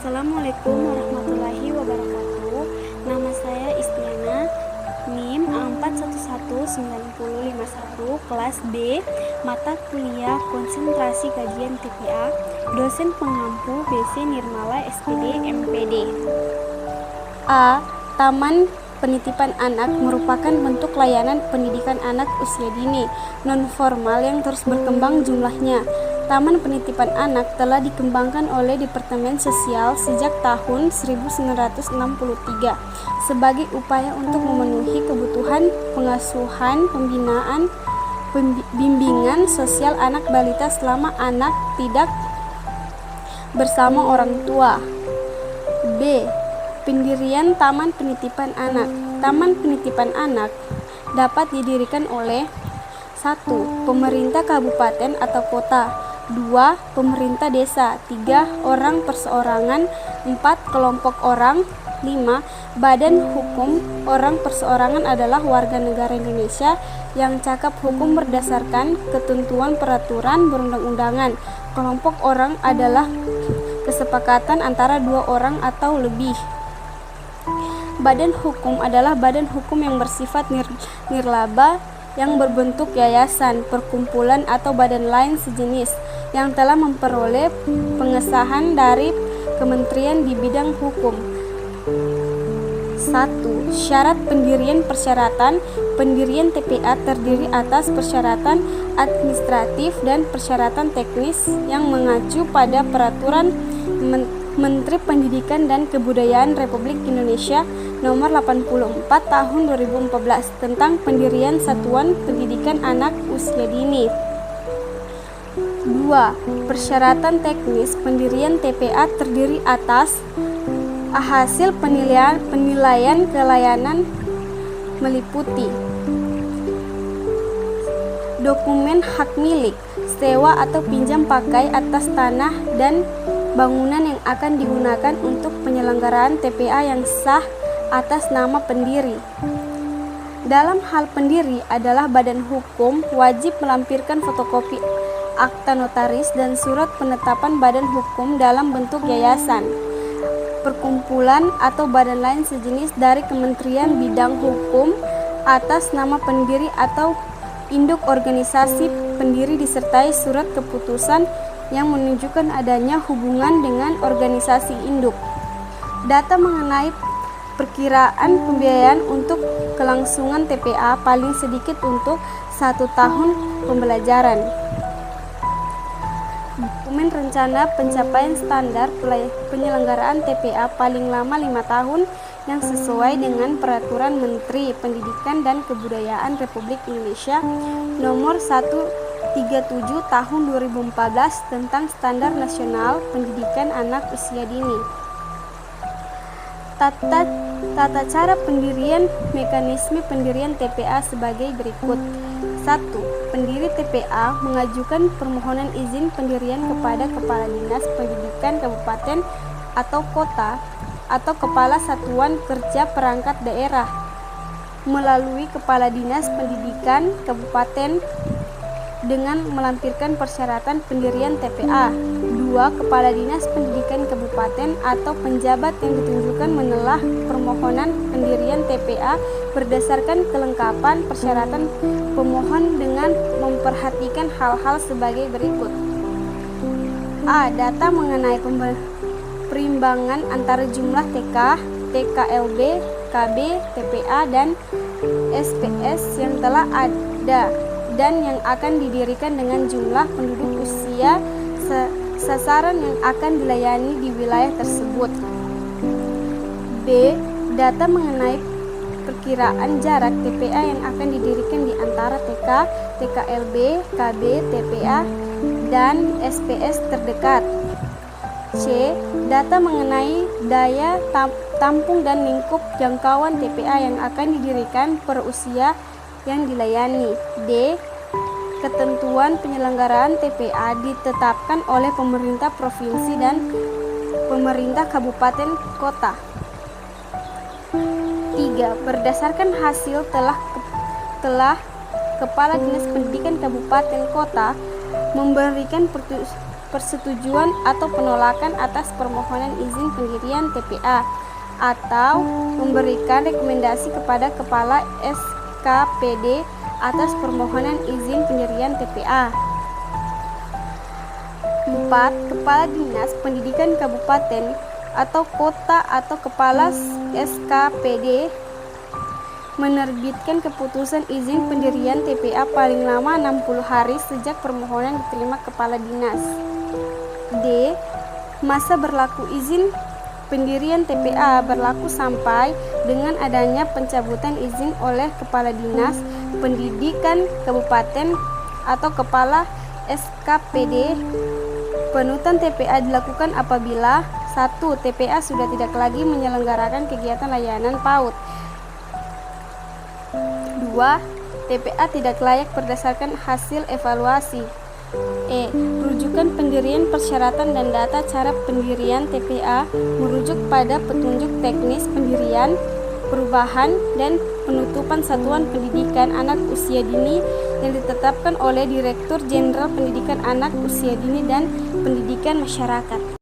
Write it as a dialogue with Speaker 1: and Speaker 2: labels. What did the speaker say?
Speaker 1: Assalamualaikum warahmatullahi wabarakatuh. Nama saya Istiana, NIM A411951, kelas B, mata kuliah konsentrasi kajian TPA, dosen pengampu BC Nirmala SPD MPD. A. Taman penitipan anak merupakan bentuk layanan pendidikan anak usia dini non-formal yang terus berkembang jumlahnya. Taman penitipan anak telah dikembangkan oleh Departemen Sosial sejak tahun 1963 sebagai upaya untuk memenuhi kebutuhan pengasuhan, pembinaan, bimbingan sosial anak balita selama anak tidak bersama orang tua. B. Pendirian Taman Penitipan Anak. Taman penitipan anak dapat didirikan oleh 1. Pemerintah kabupaten atau kota, 2. Pemerintah desa, 3. Orang perseorangan, 4. Kelompok orang, 5. Badan hukum orang perseorangan adalah warga negara Indonesia yang cakap hukum berdasarkan ketentuan peraturan perundang-undangan. Kelompok orang adalah kesepakatan antara 2 orang atau lebih. Badan hukum adalah badan hukum yang bersifat nirlaba yang berbentuk yayasan, perkumpulan atau badan lain sejenis yang telah memperoleh pengesahan dari kementerian di bidang hukum. 1. Syarat pendirian. Persyaratan pendirian TPA terdiri atas persyaratan administratif dan persyaratan teknis yang mengacu pada peraturan Menteri Pendidikan dan Kebudayaan Republik Indonesia Nomor 84 Tahun 2014 tentang pendirian Satuan Pendidikan Anak Usia Dini. 2. Persyaratan teknis pendirian TPA terdiri atas hasil penilaian kelayanan meliputi dokumen hak milik, sewa atau pinjam pakai atas tanah dan bangunan yang akan digunakan untuk penyelenggaraan TPA yang sah atas nama pendiri. Dalam hal pendiri adalah badan hukum wajib melampirkan fotokopi akta notaris dan surat penetapan badan hukum dalam bentuk yayasan, perkumpulan atau badan lain sejenis dari Kementerian Bidang Hukum atas nama pendiri atau induk organisasi pendiri disertai surat keputusan yang menunjukkan adanya hubungan dengan organisasi induk. Data mengenai perkiraan pembiayaan untuk kelangsungan TPA paling sedikit untuk 1 tahun pembelajaran. Dokumen rencana pencapaian standar penyelenggaraan TPA paling lama 5 tahun yang sesuai dengan Peraturan Menteri Pendidikan dan Kebudayaan Republik Indonesia Nomor 137 Tahun 2014 tentang Standar Nasional Pendidikan Anak Usia Dini. Tata cara pendirian. Mekanisme pendirian TPA sebagai berikut. 1. Pendiri TPA mengajukan permohonan izin pendirian kepada Kepala Dinas Pendidikan Kabupaten atau Kota atau Kepala Satuan Kerja Perangkat Daerah melalui Kepala Dinas Pendidikan Kabupaten dengan melampirkan persyaratan pendirian TPA. 2. Kepala Dinas Pendidikan Kabupaten atau penjabat yang ditunjukkan menelaah permohonan pendirian TPA berdasarkan kelengkapan persyaratan pemohon dengan memperhatikan hal-hal sebagai berikut. A. Data mengenai perimbangan antara jumlah TK, TKLB, KB, TPA, dan SPS yang telah ada dan yang akan didirikan dengan jumlah penduduk usia sasaran yang akan dilayani di wilayah tersebut. B. Data mengenai perkiraan jarak TPA yang akan didirikan di antara TK, TKLB, KB, TPA, dan SPS terdekat. C. Data mengenai daya tampung dan lingkup jangkauan TPA yang akan didirikan per usia yang dilayani. D. Ketentuan penyelenggaraan TPA ditetapkan oleh pemerintah provinsi dan pemerintah kabupaten kota. 3. Berdasarkan hasil telah Kepala Dinas Pendidikan Kabupaten Kota memberikan persetujuan atau penolakan atas permohonan izin pendirian TPA atau memberikan rekomendasi kepada Kepala SKPD atas permohonan izin pendirian TPA. 4. Kepala Dinas Pendidikan Kabupaten atau Kota atau Kepala SKPD menerbitkan keputusan izin pendirian TPA paling lama 60 hari sejak permohonan diterima Kepala Dinas. D. Masa berlaku izin pendirian TPA berlaku sampai dengan adanya pencabutan izin oleh Kepala Dinas Pendidikan Kabupaten atau Kepala SKPD. Penutupan TPA dilakukan apabila 1. TPA sudah tidak lagi menyelenggarakan kegiatan layanan PAUD. 2. TPA tidak layak berdasarkan hasil evaluasi. E. Rujukan pendirian persyaratan dan data cara pendirian TPA merujuk pada petunjuk teknis pendirian, perubahan, dan penutupan Satuan Pendidikan Anak Usia Dini yang ditetapkan oleh Direktur Jenderal Pendidikan Anak Usia Dini dan Pendidikan Masyarakat.